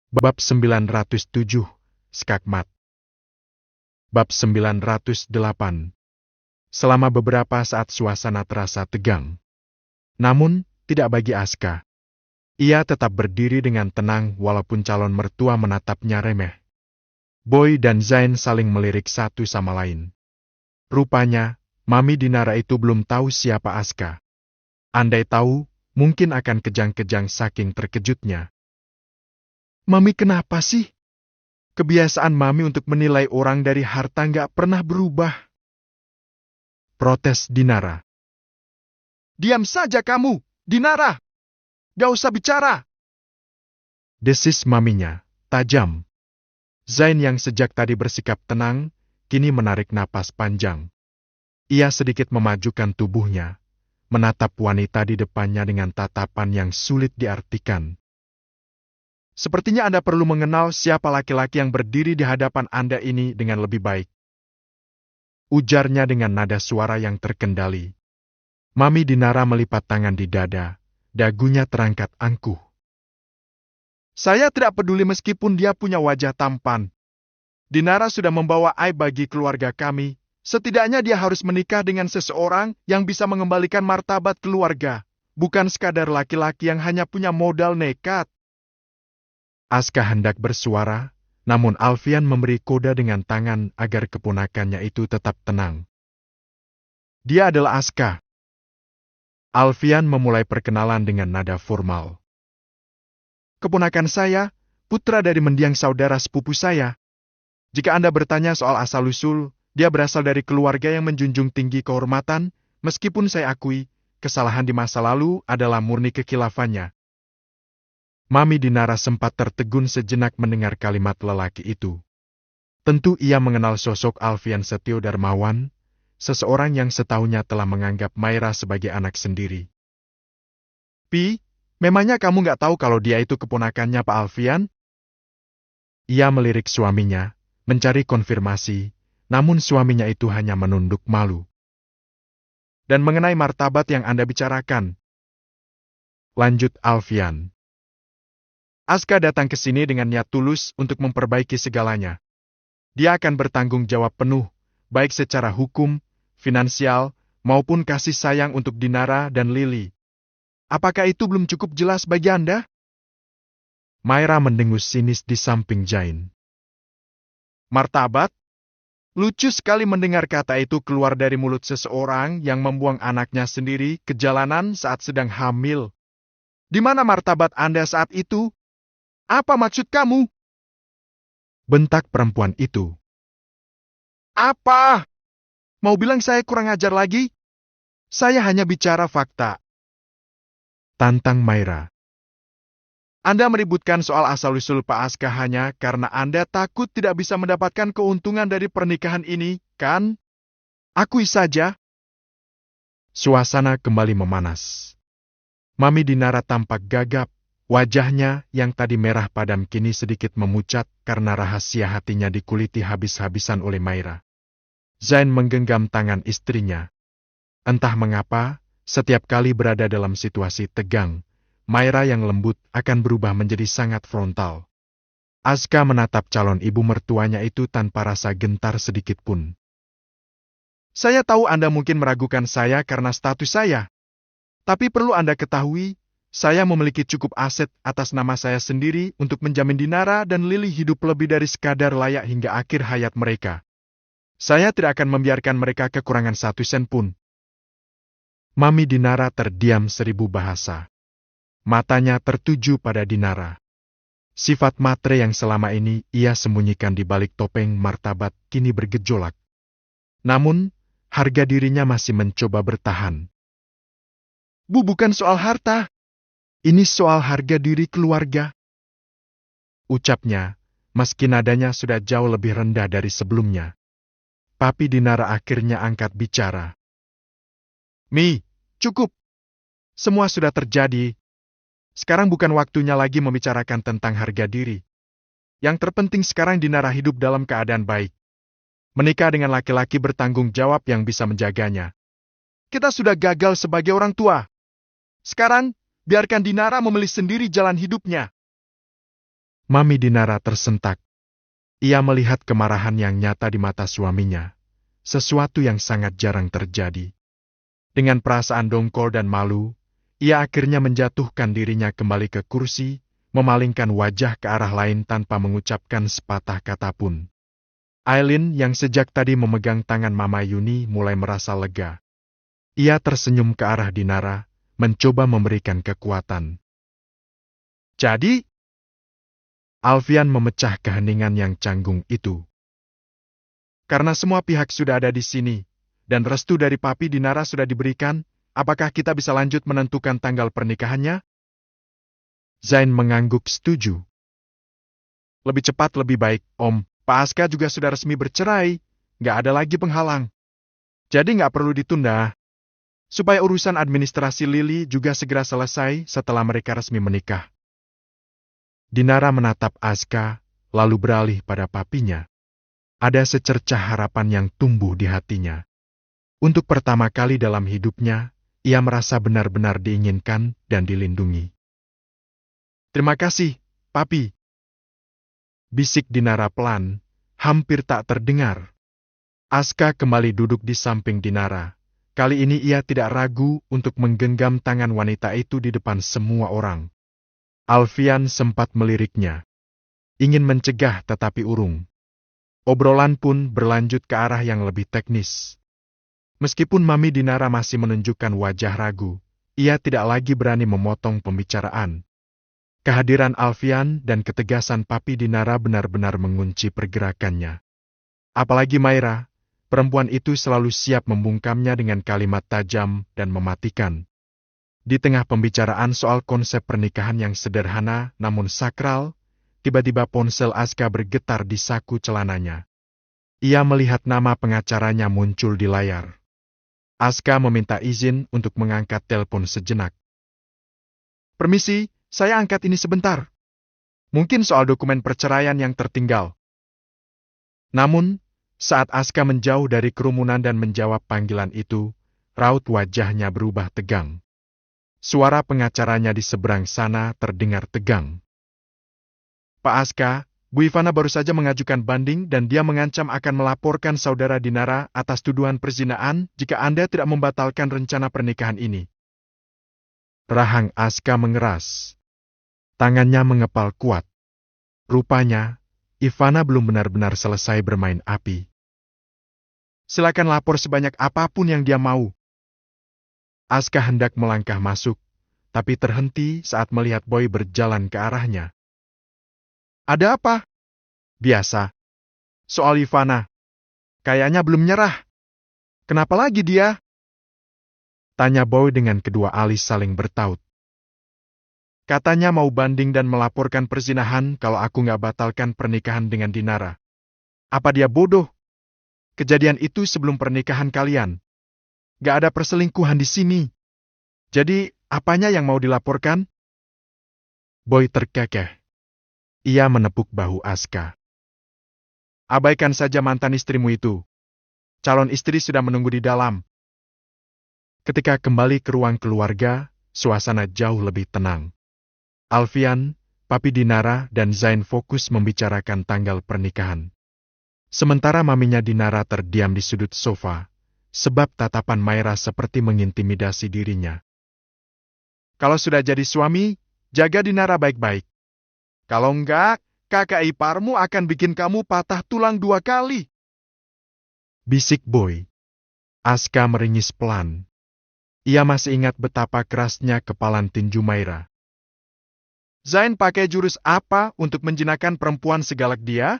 Bab 907, Skakmat. Bab 908. Selama beberapa saat suasana terasa tegang. Namun, tidak bagi Aska. Ia tetap berdiri dengan tenang walaupun calon mertua menatapnya remeh. Boy dan Zain saling melirik satu sama lain. Rupanya, Mami Dinara itu belum tahu siapa Aska. Andai tahu, mungkin akan kejang-kejang saking terkejutnya. Mami kenapa sih? Kebiasaan Mami untuk menilai orang dari harta nggak pernah berubah. Protes Dinara. Diam saja kamu, Dinara! Gak usah bicara! Desis maminya, tajam. Zain yang sejak tadi bersikap tenang, kini menarik napas panjang. Ia sedikit memajukan tubuhnya, menatap wanita di depannya dengan tatapan yang sulit diartikan. Sepertinya Anda perlu mengenal siapa laki-laki yang berdiri di hadapan Anda ini dengan lebih baik. Ujarnya dengan nada suara yang terkendali. Mami Dinara melipat tangan di dada, dagunya terangkat angkuh. Saya tidak peduli meskipun dia punya wajah tampan. Dinara sudah membawa aib bagi keluarga kami. Setidaknya dia harus menikah dengan seseorang yang bisa mengembalikan martabat keluarga, bukan sekadar laki-laki yang hanya punya modal nekat. Aska hendak bersuara, namun Alfian memberi koda dengan tangan agar keponakannya itu tetap tenang. Dia adalah Aska. Alfian memulai perkenalan dengan nada formal. Keponakan saya, putra dari mendiang saudara sepupu saya. Jika Anda bertanya soal asal-usul, dia berasal dari keluarga yang menjunjung tinggi kehormatan, meskipun saya akui, kesalahan di masa lalu adalah murni kekilafannya. Mami Dinara sempat tertegun sejenak mendengar kalimat lelaki itu. Tentu ia mengenal sosok Alfian Setio Darmawan, seseorang yang setahunya telah menganggap Maira sebagai anak sendiri. Pi, memangnya kamu nggak tahu kalau dia itu keponakannya Pak Alfian? Ia melirik suaminya, mencari konfirmasi, namun suaminya itu hanya menunduk malu. Dan mengenai martabat yang Anda bicarakan, lanjut Alfian. Aska datang ke sini dengan niat tulus untuk memperbaiki segalanya. Dia akan bertanggung jawab penuh, baik secara hukum, finansial, maupun kasih sayang untuk Dinara dan Lily. Apakah itu belum cukup jelas bagi Anda? Maira mendengus sinis di samping Zain. Martabat? Lucu sekali mendengar kata itu keluar dari mulut seseorang yang membuang anaknya sendiri ke jalanan saat sedang hamil. Di mana martabat Anda saat itu? Apa maksud kamu? Bentak perempuan itu. Apa? Mau bilang saya kurang ajar lagi? Saya hanya bicara fakta. Tantang Maira. Anda meributkan soal asal-usul Pak Aska hanya karena Anda takut tidak bisa mendapatkan keuntungan dari pernikahan ini, kan? Akui saja. Suasana kembali memanas. Mami Dinara tampak gagap. Wajahnya yang tadi merah padam kini sedikit memucat karena rahasia hatinya dikuliti habis-habisan oleh Maira. Zain menggenggam tangan istrinya. Entah mengapa, setiap kali berada dalam situasi tegang, Maira yang lembut akan berubah menjadi sangat frontal. Aska menatap calon ibu mertuanya itu tanpa rasa gentar sedikit pun. Saya tahu Anda mungkin meragukan saya karena status saya. Tapi perlu Anda ketahui, saya memiliki cukup aset atas nama saya sendiri untuk menjamin Dinara dan Lily hidup lebih dari sekadar layak hingga akhir hayat mereka. Saya tidak akan membiarkan mereka kekurangan satu sen pun. Mami Dinara terdiam 1000 bahasa. Matanya tertuju pada Dinara. Sifat matre yang selama ini ia sembunyikan di balik topeng martabat kini bergejolak. Namun, harga dirinya masih mencoba bertahan. Bu, bukan soal harta. Ini soal harga diri keluarga. Ucapnya, meski nadanya sudah jauh lebih rendah dari sebelumnya. Papi Dinara akhirnya angkat bicara. Mi, cukup. Semua sudah terjadi. Sekarang bukan waktunya lagi membicarakan tentang harga diri. Yang terpenting sekarang Dinara hidup dalam keadaan baik. Menikah dengan laki-laki bertanggung jawab yang bisa menjaganya. Kita sudah gagal sebagai orang tua. Sekarang, biarkan Dinara memilih sendiri jalan hidupnya. Mami Dinara tersentak. Ia melihat kemarahan yang nyata di mata suaminya, sesuatu yang sangat jarang terjadi. Dengan perasaan dongkol dan malu, ia akhirnya menjatuhkan dirinya kembali ke kursi, memalingkan wajah ke arah lain tanpa mengucapkan sepatah kata pun. Aileen yang sejak tadi memegang tangan Mama Yuni mulai merasa lega. Ia tersenyum ke arah Dinara, mencoba memberikan kekuatan. Jadi, Alfian memecah keheningan yang canggung itu. Karena semua pihak sudah ada di sini, dan restu dari Papi Dinara sudah diberikan, apakah kita bisa lanjut menentukan tanggal pernikahannya? Zain mengangguk setuju. Lebih cepat lebih baik, Om. Pak Aska juga sudah resmi bercerai, nggak ada lagi penghalang. Jadi nggak perlu ditunda. Supaya urusan administrasi Lili juga segera selesai setelah mereka resmi menikah. Dinara menatap Aska, lalu beralih pada papinya. Ada secercah harapan yang tumbuh di hatinya. Untuk pertama kali dalam hidupnya, ia merasa benar-benar diinginkan dan dilindungi. Terima kasih, Papi. Bisik Dinara pelan, hampir tak terdengar. Aska kembali duduk di samping Dinara. Kali ini ia tidak ragu untuk menggenggam tangan wanita itu di depan semua orang. Alfian sempat meliriknya. Ingin mencegah tetapi urung. Obrolan pun berlanjut ke arah yang lebih teknis. Meskipun Mami Dinara masih menunjukkan wajah ragu, ia tidak lagi berani memotong pembicaraan. Kehadiran Alfian dan ketegasan Papi Dinara benar-benar mengunci pergerakannya. Apalagi Maira, perempuan itu selalu siap membungkamnya dengan kalimat tajam dan mematikan. Di tengah pembicaraan soal konsep pernikahan yang sederhana namun sakral, tiba-tiba ponsel Aska bergetar di saku celananya. Ia melihat nama pengacaranya muncul di layar. Aska meminta izin untuk mengangkat telepon sejenak. Permisi, saya angkat ini sebentar. Mungkin soal dokumen perceraian yang tertinggal. Namun, saat Aska menjauh dari kerumunan dan menjawab panggilan itu, raut wajahnya berubah tegang. Suara pengacaranya di seberang sana terdengar tegang. Pak Aska, Bu Ivana baru saja mengajukan banding dan dia mengancam akan melaporkan saudara Dinara atas tuduhan perzinaan jika Anda tidak membatalkan rencana pernikahan ini. Rahang Aska mengeras. Tangannya mengepal kuat. Rupanya, Ivana belum benar-benar selesai bermain api. Silakan lapor sebanyak apapun yang dia mau. Aska hendak melangkah masuk, tapi terhenti saat melihat Boy berjalan ke arahnya. Ada apa? Biasa. Soal Ivana. Kayaknya belum nyerah. Kenapa lagi dia? Tanya Boy dengan kedua alis saling bertaut. Katanya mau banding dan melaporkan perzinahan kalau aku nggak batalkan pernikahan dengan Dinara. Apa dia bodoh? Kejadian itu sebelum pernikahan kalian. Nggak ada perselingkuhan di sini. Jadi, apanya yang mau dilaporkan? Boy terkekeh. Ia menepuk bahu Aska. Abaikan saja mantan istrimu itu. Calon istri sudah menunggu di dalam. Ketika kembali ke ruang keluarga, suasana jauh lebih tenang. Alfian, Papi Dinara, dan Zain fokus membicarakan tanggal pernikahan. Sementara maminya Dinara terdiam di sudut sofa, sebab tatapan Maira seperti mengintimidasi dirinya. Kalau sudah jadi suami, jaga Dinara baik-baik. Kalau enggak, kakak iparmu akan bikin kamu patah tulang 2 kali. Bisik Boy. Aska meringis pelan. Ia masih ingat betapa kerasnya kepalan tinju Maira. Zain pakai jurus apa untuk menjinakkan perempuan segalak dia?